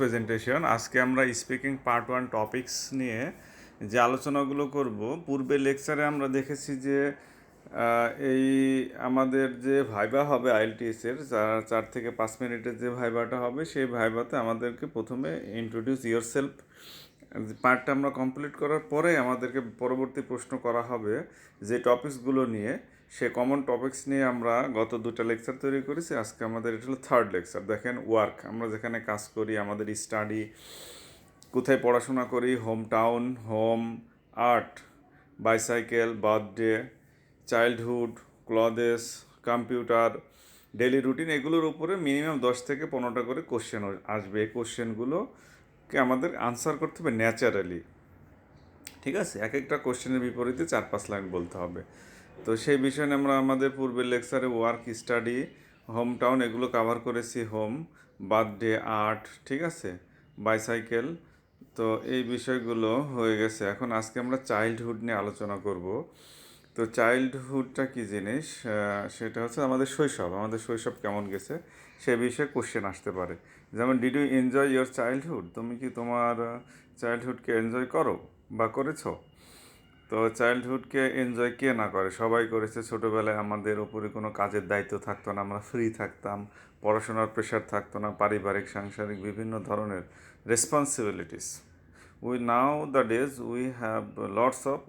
Presentation আজকে আমরা speaking part 1 topics নিয়ে যে আলোচনাগুলো করব। পূর্বের লেকচারে আমরা দেখেছি যে এই আমাদের যে ভাইবা হবে আইএলটিএসের 4 থেকে 5 মিনিটের যে ভাইবাটা হবে, সেই ভাইবাতে আমাদেরকে প্রথমে ইন্ট্রোডিউস ইয়োরসেলফ পার্টটা আমরা কমপ্লিট করার পরে আমাদেরকে পরবর্তী প্রশ্ন করা হবে যে টপিকসগুলো নিয়ে। সে কমন টপিকস নিয়ে আমরা গত 2টা লেকচার তৈরি করেছি। আজকে আমাদের এটা হলো 3rd লেকচার। দেখেন, ওয়ার্ক, আমরা যেখানে কাজ করি, আমাদের স্টাডি, কোথায় পড়াশোনা করি, home town, home, art, bicycle, birthday, childhood, clothes, computer, daily routine, এগুলোর উপরে মিনিমাম 10 থেকে 15টা করে কোশ্চেন আসবে। এই কোশ্চেনগুলোকে আমাদের আনসার করতে হবে ন্যাচারালি, ঠিক আছে? এক একটা কোশ্চেনের বিপরীতে 4-5 লাইন বলতে হবে। তো সেই বিষয়ে আমরা আমাদের পূর্বের লেকচারে ওয়ার্ক, স্টাডি, হোম টাউন এগুলো কভার করেছি। হোম, বার্থডে, আর্ট, ঠিক আছে, বাইসাইকেল। তো এই বিষয়গুলো হয়ে গেছে। এখন আজকে আমরা চাইল্ডহুড নিয়ে আলোচনা করব। তো চাইল্ডহুডটা কী জিনিস, সেটা হচ্ছে আমাদের শৈশব। আমাদের শৈশব কেমন গেছে সে বিষয়ে কোশ্চেন আসতে পারে। যেমন, did you enjoy your childhood? তুমি কি তোমার চাইল্ডহুডকে এনজয় করো বা করেছো? তো চাইল্ডহুডকে এনজয় কে না করে? সবাই করেছে। ছোটোবেলায় আমাদের উপরে কোনো কাজের দায়িত্ব থাকতো না, আমরা ফ্রি থাকতাম, পড়াশোনার প্রেশার থাকতো না, পারিবারিক সাংসারিক বিভিন্ন ধরনের responsibilities. Now the days we have lots of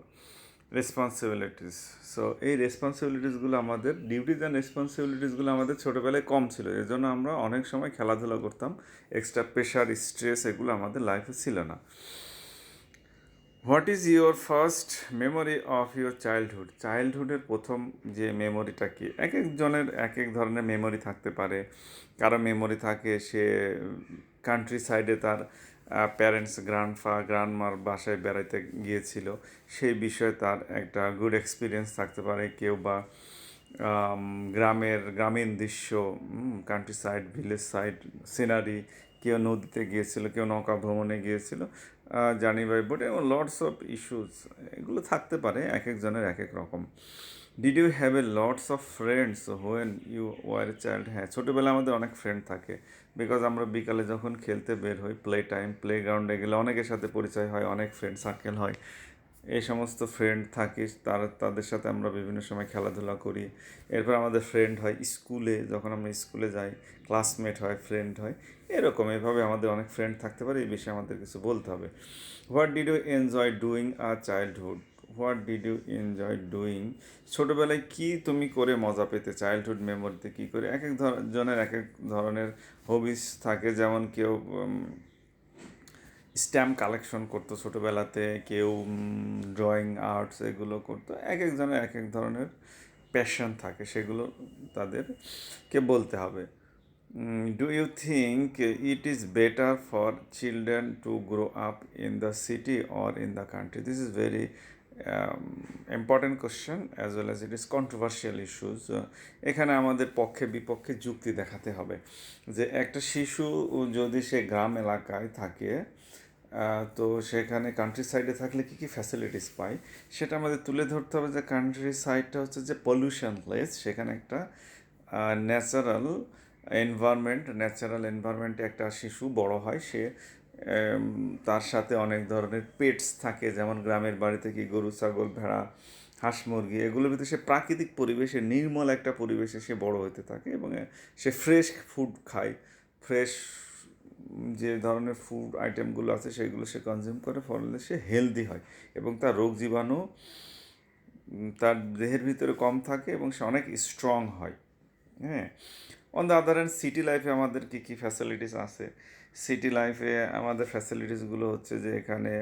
responsibilities. So এই রেসপন্সিবিলিটিসগুলো আমাদের, ডিউটিজ অ্যান্ড রেসপন্সিবিলিটিসগুলো আমাদের ছোটোবেলায় কম ছিল। এর জন্য আমরা অনেক সময় খেলাধুলা করতাম। এক্সট্রা প্রেশার, স্ট্রেস এগুলো আমাদের লাইফে ছিল না। What is your first memory of your childhood? চাইল্ডহুডের প্রথম যে মেমোরিটা কি? এক একজনের এক এক ধরনের মেমোরি থাকতে পারে। কারো মেমোরি থাকে সে কান্ট্রি সাইডে তার প্যারেন্টস, গ্র্যান্ডমার বাসায় বেড়াইতে গিয়েছিল, সেই বিষয়ে তার একটা গুড এক্সপিরিয়েন্স থাকতে পারে। কেউ বা গ্রামীণ দৃশ্য, country side, village side scenery, কেউ নদীতে গিয়েছিল, কেউ নৌকা ভ্রমণে গিয়েছিল, জার্নি বাই বোট, এবং লটস অফ ইস্যুস এগুলো থাকতে পারে। এক একজনের এক এক রকম। Did you have a lots of friends when you were a child? হ্যাঁ, ছোটোবেলায় আমাদের অনেক ফ্রেন্ড থাকে, বিকজ আমরা বিকালে যখন খেলতে বের হই, প্লে টাইম, প্লে গ্রাউন্ডে গেলে অনেকের সাথে পরিচয় হয়, অনেক ফ্রেন্ড সার্কেল হয়। এই সমস্ত ফ্রেন্ড থাকে, তাদের সাথে আমরা বিভিন্ন সময় খেলাধুলা করি। এরপর আমাদের ফ্রেন্ড হয় স্কুলে, যখন আমরা স্কুলে যাই, ক্লাসমেট হয়, ফ্রেন্ড হয়। এভাবে আমাদের অনেক ফ্রেন্ড থাকতে পারে। এই বিষয়ে আমাদের কিছু বলতে হবে। What did you enjoy doing our childhood? What did you enjoy doing? ছোটোবেলায় কি তুমি করে মজা পেতে? চাইল্ডহুড মেমোরিতে কী করে? এক এক জনের এক এক ধরনের হবিস থাকে। যেমন কেউ স্ট্যাম্প কালেকশন করতো ছোটোবেলাতে, কেউ ড্রয়িং, আর্টস এগুলো করতো। এক একজনের এক এক ধরনের প্যাশন থাকে, সেগুলো তাদেরকে বলতে হবে। Do you think it is better for children to grow up in the city or in the country? This is very important question as well as it is controversial issues. এখানে আমাদের পক্ষে বিপক্ষে যুক্তি দেখাতে হবে যে একটা শিশু যদি সে গ্রাম এলাকায় থাকে, তো সেখানে কান্ট্রি সাইডে থাকলে কী কী ফ্যাসিলিটিস পায় সেটা আমাদের তুলে ধরতে হবে। যে কান্ট্রি সাইডটা হচ্ছে যে পলিউশন প্লেস, সেখানে একটা ন্যাচারাল এনভায়রনমেন্টে একটা শিশু বড় হয়। সে তার সাথে অনেক ধরনের পেটস থাকে, যেমন গ্রামের বাড়িতে কি গরু, ছাগল, ভেড়া, হাঁস, মুরগি, এগুলোর ভিতরে সে প্রাকৃতিক পরিবেশে, নির্মল একটা পরিবেশে সে বড় হতে থাকে, এবং সে ফ্রেশ ফুড খায়। ফ্রেশ যে ধরনের ফুড আইটেমগুলো আছে সেগুলো সে কনজিউম করে, ফলে সে হেলদি হয় এবং তার রোগ জীবাণু তার দেহের ভিতরে কম থাকে এবং সে অনেক স্ট্রং হয়। হ্যাঁ, on the other hand city লাইফে আমাদের কী কী ফ্যাসিলিটিস আছে? সিটি লাইফে আমাদের ফ্যাসিলিটিসগুলো হচ্ছে যে এখানে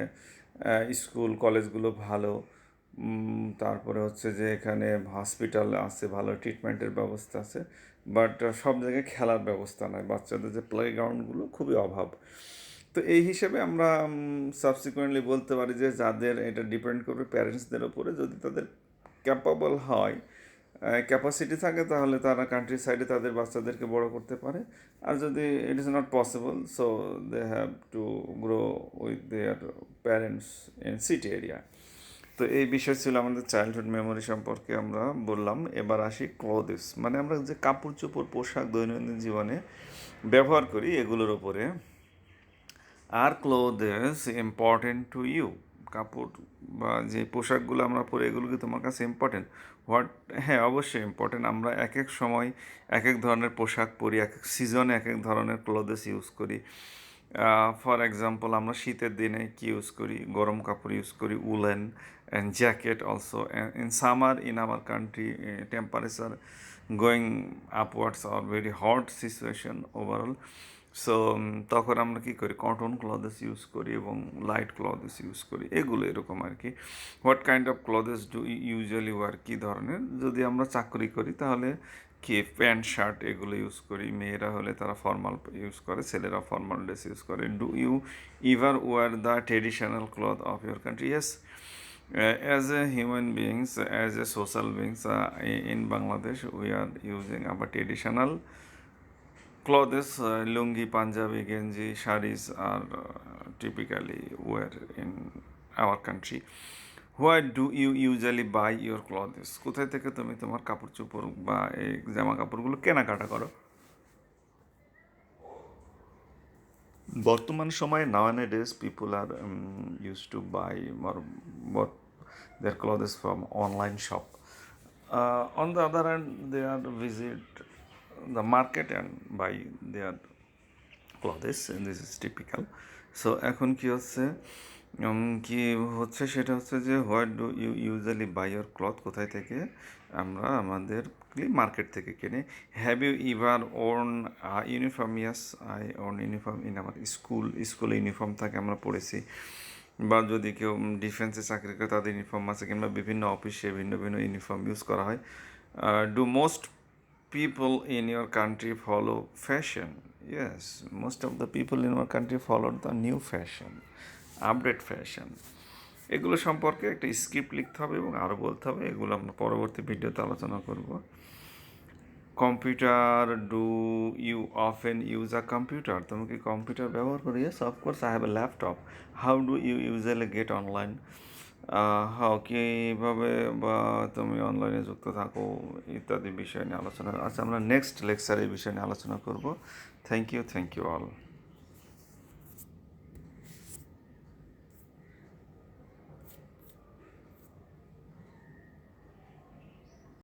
স্কুল কলেজগুলো ভালো, তারপরে হচ্ছে যে এখানে হসপিটাল আছে, ভালো ট্রিটমেন্টের ব্যবস্থা আছে। বাট সব জায়গায় খেলার ব্যবস্থা নয়, বাচ্চাদের যে প্লে গ্রাউন্ডগুলো খুবই অভাব। তো এই হিসেবে আমরা সাবসিকুয়েন্টলি বলতে পারি যে যাদের, এটা ডিপেন্ড করবে প্যারেন্টসদের ওপরে, যদি তাদের ক্যাপাবল হয়, ক্যাপাসিটি থাকে, তাহলে তারা কান্ট্রি সাইডে তাদের বাচ্চাদেরকে বড় করতে পারে। আর যদি it is not possible, so they have to grow with their parents in city area. তো এই বিষয় ছিল আমাদের চাইল্ডহুড মেমোরি সম্পর্কে আমরা বললাম। এবার আসি ক্লোদিস, মানে আমরা যে কাপড় চোপড়, পোশাক দৈনন্দিন জীবনে ব্যবহার করি, এগুলোর ওপরে আর ক্লোথেস ইম্পর্টেন্ট টু ইউ? কাপড় বা যে পোশাকগুলো আমরা পরি এগুলো কি তোমার কাছে ইম্পর্টেন্ট? হোয়াট, হ্যাঁ অবশ্যই ইম্পর্টেন্ট। আমরা এক এক সময় এক এক ধরনের পোশাক পরি, এক এক সিজনে এক এক ধরনের ক্লোথেস ইউজ করি। ফর এক্সাম্পল আমরা শীতের দিনে কি ইউজ করি? গরম কাপড় ইউজ করি, woollen and jacket also. In summer in our country temperature going upwards are very hot situation overall. So তখন আমরা কী করি? কটন ক্লথেস ইউজ করি এবং লাইট ক্লথেস ইউজ করি, এগুলো এরকম আর কি। What kind of clothes do usually wear, কী ধরনের? যদি আমরা চাকরি করি তাহলে কি প্যান্ট শার্ট এগুলো ইউজ করি। মেয়েরা হলে তারা ফর্মাল ইউজ করে, ছেলেরা ফর্মাল ড্রেস ইউজ করে। Do you ever wear the traditional cloth of your country? Yes, as a human beings, as a social beings, in Bangladesh, we are using our traditional clothes. Lungi, Punjabi, Genji, sarees are typically wear in our country. Where do you usually buy your clothes? কোথায় থেকে তুমি তোমার কাপড় চোপড় বা এই জামা কাপড়গুলো কেনাকাটা করো? বর্তমান সময়ে nowadays people are used to buy or bought their clothes from online shop. On the other hand, they are visit the market and buy their clothes, and this is typical. So এখন কি হচ্ছে, কি হচ্ছে সেটা হচ্ছে যে what do you usually buy your cloth, কোথায় থেকে আমরা আমাদের মার্কেট থেকে কিনে। Have you ever own uniform? Yes, I own uniform in আমার স্কুলে ইউনিফর্ম থাকে, আমরা পড়েছি। বা যদি কেউ ডিফেন্সে চাকরি করে তাদের ইউনিফর্ম আছে, কিংবা বিভিন্ন অফিসে ভিন্ন ভিন্ন ইউনিফর্ম ইউজ করা হয়। Do most people in your country follow fashion? Yes, most of the people in our country follow the new fashion, update fashion. এগুলো সম্পর্কে একটা স্ক্রিপ্ট লিখতে হবে এবং আরও বলতে হবে, এগুলো আমরা পরবর্তী ভিডিওতে আলোচনা করব। Computer, do you often use a computer? তুমি কি কম্পিউটার ব্যবহার করো? Yes, of course I have a laptop. How do you usually get online? How, কীভাবে বা তুমি অনলাইনে যুক্ত থাকো ইত্যাদি বিষয় নিয়ে আলোচনা। আচ্ছা, আমরা নেক্সট লেকচারে এই বিষয় নিয়ে আলোচনা করব। Thank you all.